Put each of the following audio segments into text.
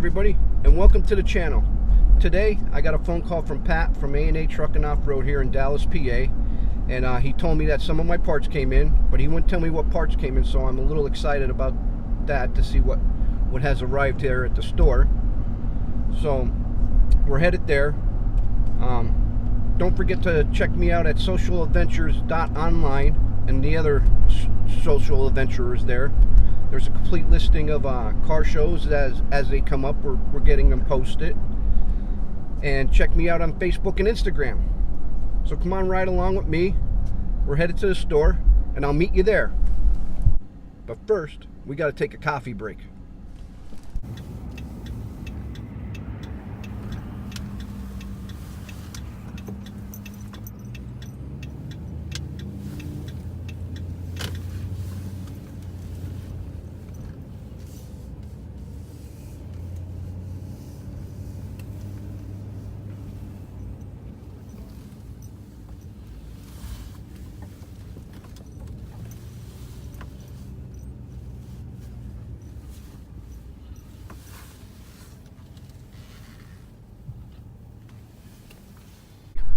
everybody, and welcome to the channel. Today I got a phone call from Pat from A&A Trucking Off-Road here in Dallas, PA, and he told me that some of my parts came in, but he wouldn't tell me what parts came in, so I'm a little excited about that to see what has arrived here at the store. So we're headed there. Don't forget to check me out at socialadventures.online and the other social adventurers there. There's a complete listing of car shows as they come up. We're getting them posted. And check me out on Facebook and Instagram. So come on, ride along with me. We're headed to the store, and I'll meet you there. But first, we got to take a coffee break.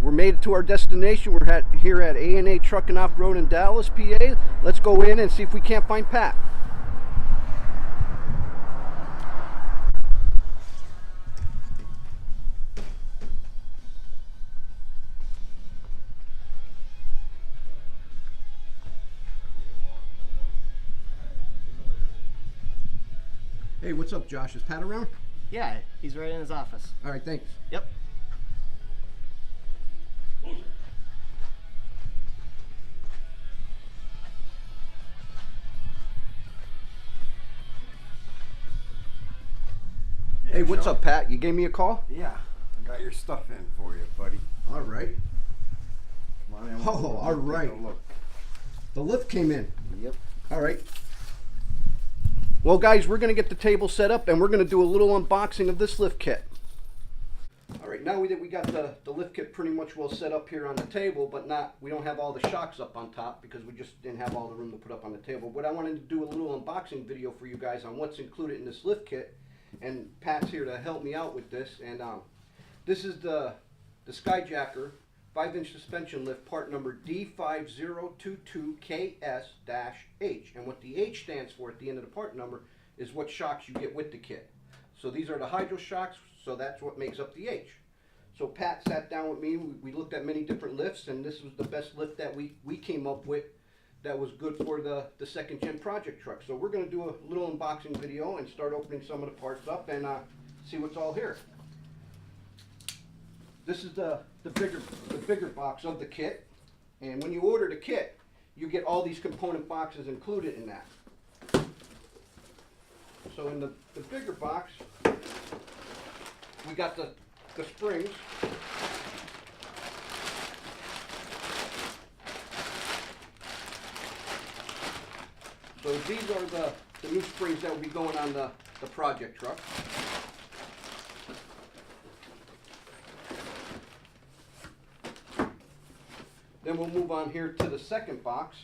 We're made it to our destination. We're here at A&A Trucking Off-Road in Dallas, PA. Let's go in and see if we can't find Pat. Hey, what's up, Josh? Is Pat around? Yeah, he's right in his office. All right, thanks. Yep. Hey, what's up, Pat? You gave me a call? Yeah, I got your stuff in for you, buddy. All right. Come on in. Oh, all right. Take a look. The lift came in. Yep. All right. Well, guys, we're going to get the table set up, and we're going to do a little unboxing of this lift kit. All right, now that we got the lift kit pretty much well set up here on the table, but we don't have all the shocks up on top because we just didn't have all the room to put up on the table. But I wanted to do a little unboxing video for you guys on what's included in this lift kit. And Pat's here to help me out with this. And this is the Skyjacker 5-inch suspension lift, part number D5022KS-H. And what the H stands for at the end of the part number is what shocks you get with the kit. So these are the hydro shocks, so that's what makes up the H. So Pat sat down with me, we looked at many different lifts, and this was the best lift that we came up with that was good for the second gen project truck. So we're going to do a little unboxing video and start opening some of the parts up and see what's all here. This is the bigger box of the kit, and when you order the kit, you get all these component boxes included in that. So in the bigger box, we got the springs. So these are the new springs that will be going on the project truck. Then we'll move on here to the second box.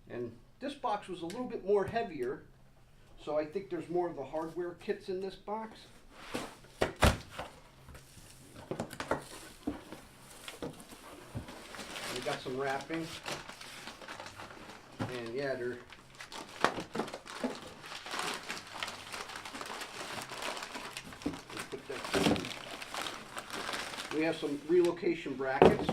And this box was a little bit more heavier, so I think there's more of the hardware kits in this box. We got some wrapping, and yeah, they're we have some relocation brackets.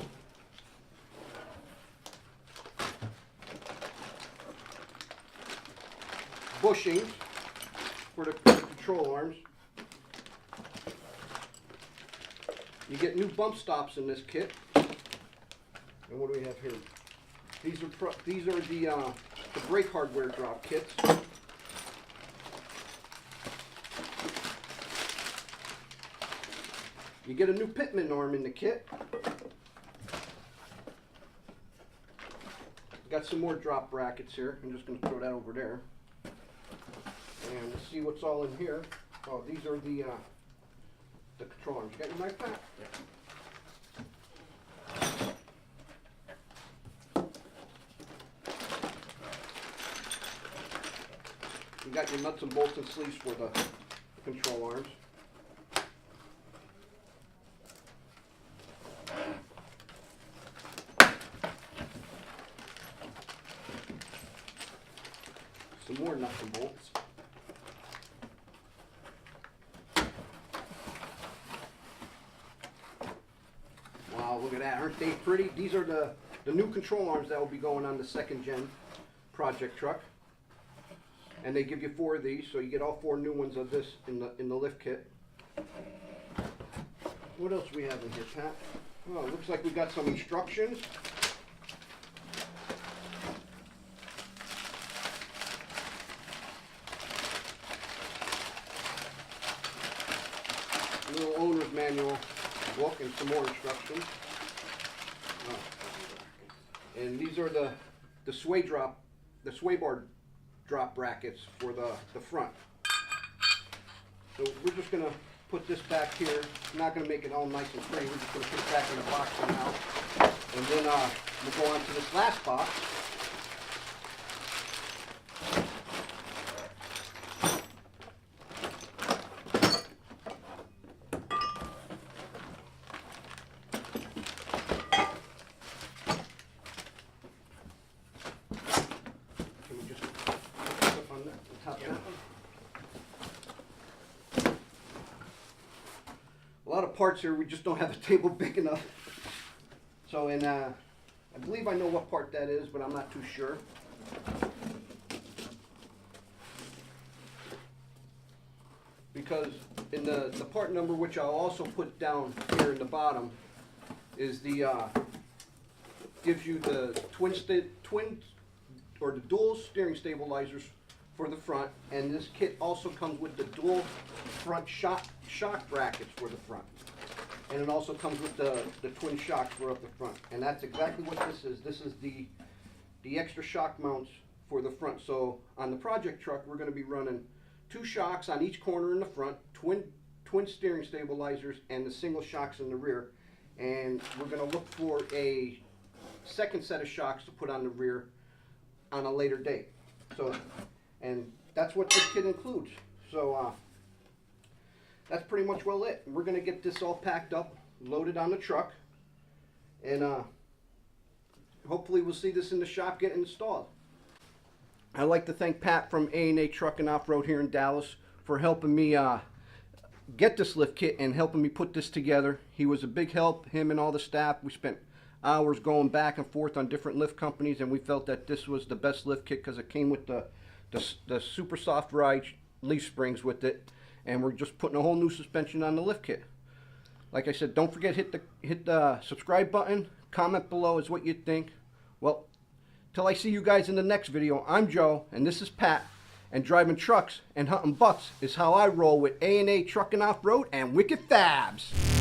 Bushings for the control arms. You get new bump stops in this kit. And what do we have here? These are the brake hardware drop kits. You get a new pitman arm in the kit. Got some more drop brackets here. I'm just going to throw that over there. And let's see what's all in here. Oh, these are the control arms. You got your knife, Pat? got your nuts and bolts and sleeves for the control arms. Some more nuts and bolts. Wow, look at that. Aren't they pretty? These are the new control arms that will be going on the 2nd gen project truck. And they give you 4 of these, so you get all 4 new ones of this in the lift kit. What else we have in here, Pat? Oh, it looks like we got some instructions. A little owner's manual book and some more instructions. Oh. And these are the sway bar drop brackets for the front. So we're just gonna put this back here. I'm not gonna make it all nice and pretty. We're just gonna put it back in the box for now. And then we'll go on to this last box. A lot of parts here, we just don't have a table big enough. So, and I believe I know what part that is, but I'm not too sure. Because in the part number, which I'll also put down here in the bottom, is gives you the the dual steering stabilizers for the front, and this kit also comes with the dual front shock brackets for the front, and it also comes with the twin shocks for up the front, and that's exactly what this is. This is the extra shock mounts for the front. So on the project truck, we're going to be running 2 shocks on each corner in the front, twin steering stabilizers, and the single shocks in the rear, and we're going to look for a 2nd set of shocks to put on the rear on a later date. So, and that's what this kit includes. So that's pretty much well it. We're going to get this all packed up, loaded on the truck, and hopefully we'll see this in the shop getting installed. I'd like to thank Pat from A&A Truck and Off-Road here in Dallas for helping me get this lift kit and helping me put this together. He was a big help, him and all the staff. We spent hours going back and forth on different lift companies, and we felt that this was the best lift kit because it came with the super soft ride leaf springs with it, and we're just putting a whole new suspension on the lift kit. Like I said, don't forget, hit the subscribe button, comment below is what you think. Well, till I see you guys in the next video, I'm Joe, and this is Pat, and driving trucks and hunting bucks is how I roll with A&A Truck and Off-Road and Wicked Fabz.